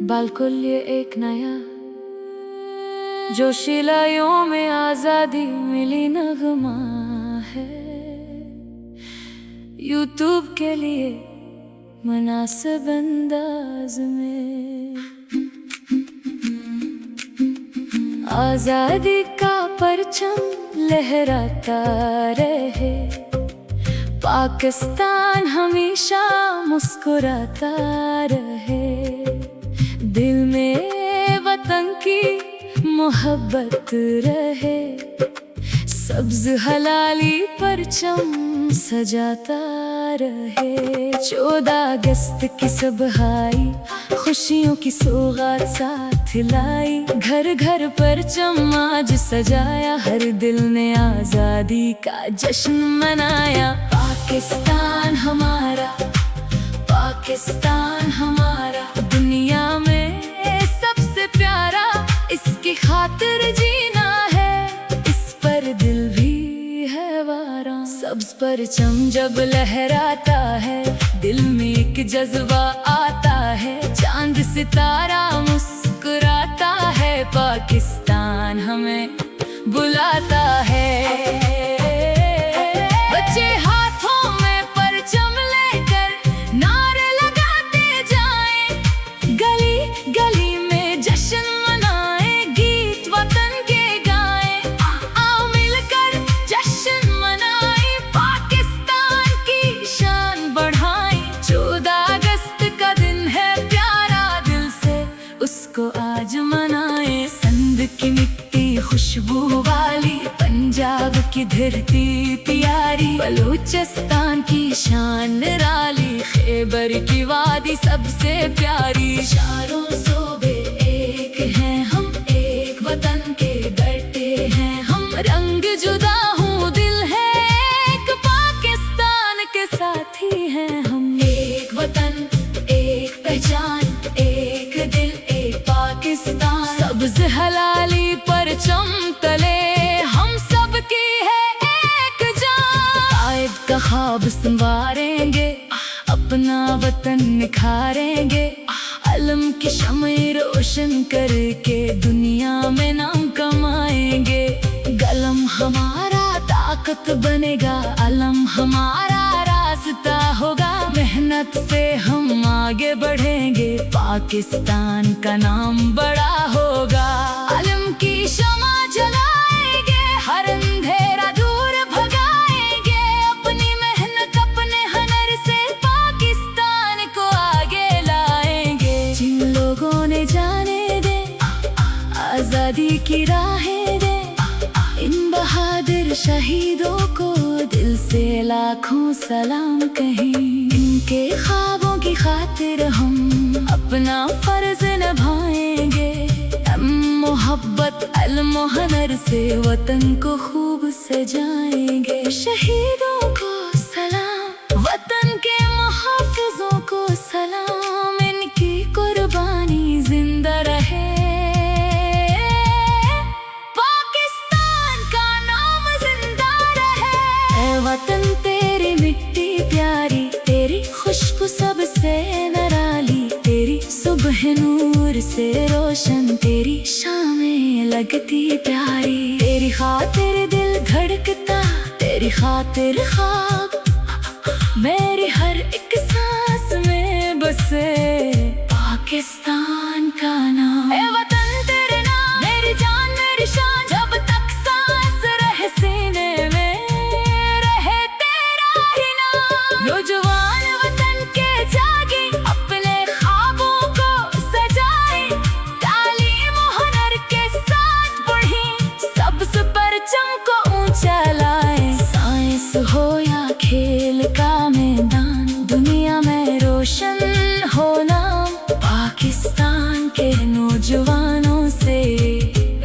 बालकुल्य एक नया जोशीलायों में आजादी मिली नगमा है। यूट्यूब के लिए मुनासिब अंदाज में आजादी का परचम लहराता रहे। पाकिस्तान हमेशा मुस्कुराता रहे। दिल में वतन की मोहब्बत रहे। सब्ज हलाली परचम सजाता रहे। 14 अगस्त की सुबहाई खुशियों की सौगात साथ लाई। घर घर परचम आज सजाया। हर दिल ने आजादी का जश्न मनाया। पाकिस्तान हमारा, पाकिस्तान हमारा, दुनिया में सबसे प्यारा। इसकी खातिर जीना है, इस पर दिल भी है वारा। सब्ज परचम जब लहराता है, दिल में एक जज्बा आता है। चांद सितारा मुस्कुराता है। पाकिस्तान हमें बुलाता है। बच्चे हाथों में परचम लेकर नारे लगाते जाएं। गली गली में जश्न मनाएं, गीत वतन के गाएं। आओ मिलकर जश्न मनाएं, पाकिस्तान की शान बढ़ाएं। 14 अगस्त का दिन है प्यारा, दिल से उसको आज मनाएं। संद की मिट्टी खुशबू वाली, पंजाब की धरती प्यारी। बलूचिस्तान की शान निराली, खैबर की वादी सबसे प्यारी। चारों सूबे एक हैं हम, एक वतन के डटे हैं हम। रंग जुदा हूँ दिल है एक, पाकिस्तान के साथी हैं हम। एक वतन एक पहचान, एक दिल एक पाकिस्तान। सब्ज हलाली परचम तले हम सब की है एक जान। आयब का ख्वाब संवारेंगे, अपना वतन निखारेंगे। अलम की शम्ए रोशन करके दुनिया में नाम कमाएंगे। कलम हमारा ताकत बनेगा, अलम हमारा रास्ता होगा। मेहनत से हम आगे बढ़ेंगे, पाकिस्तान का नाम बड़ा होगा। अलम की शमा जलाएंगे, हर अंधेरा दूर भगाएंगे। अपनी मेहनत अपने हुनर से पाकिस्तान को आगे लाएंगे। जिन लोगों ने जाने दे आजादी की राहें दे, इन बहादुर शहीदों को दिल से लाखों सलाम कहें। इनके ख्वाबों की खातिर हम अपना फर्ज निभाएंगे। मोहब्बत इल्म हुनर से वतन को खूब सजाएंगे। शहीदों को सलाम, वतन के मुहाफिजों को सलाम। इनकी कुर्बानी जिंदा रहे, वतन तेरी मिट्टी प्यारी। तेरी खुशबू सबसे निराली, तेरी सुबह नूर से रोशन। तेरी शामें लगती प्यारी, तेरी खातिर दिल धड़कता। तेरी खातिर ख्वाब मेरी हर एक सांस में बसे। पाकिस्तान का नाम, ए वतन तेरे नाम, मेरी जान मेरी शान। जब तक सांस रहे सीने में, नौजवान वतन के जागे, अपने ख्वाबों को सजाए। तालीम हुनर के साथ बढ़े, सबसे परचम को ऊंचा लाए। साइंस हो या खेल का मैदान, दुनिया में रोशन हो नाम। पाकिस्तान के नौजवानों से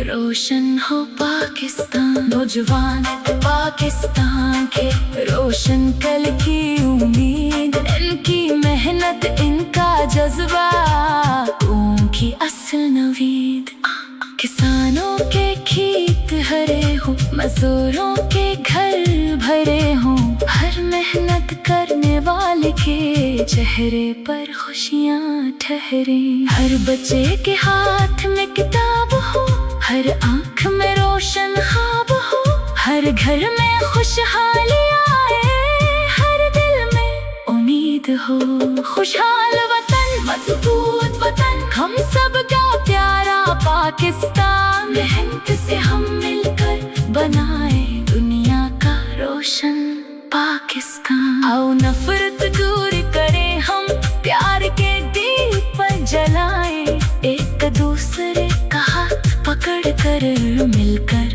रोशन हो पाकिस्तान। नौजवान पाकिस्तान के रोशन कल की उम्मीद। इनकी मेहनत इनका जज्बा, कौम की असल नवीद। किसानों के खेत हरे हो, मजदूरों के घर भरे हों। हर मेहनत करने वाले के चेहरे पर खुशियाँ ठहरे। हर बच्चे के हाथ में किताब हो, हर आँख में रोशन ख्वाब हो, हर घर में खुशहाली आए, हर दिल में उम्मीद हो। खुशहाल वतन, मजबूत वतन, हम सब का प्यारा पाकिस्तान। मेहनत से हम मिलकर बनाए दुनिया का रोशन पाकिस्तान। आओ नफरत दूर करें हम, प्यार के दीप जलाएं, एक दूसरे का हाथ पकड़ कर मिलकर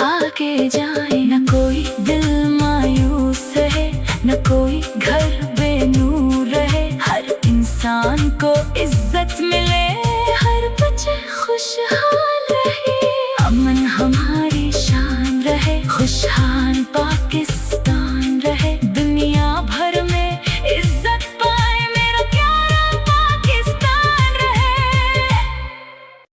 आगे जाए। न कोई दिल मायूस है, न कोई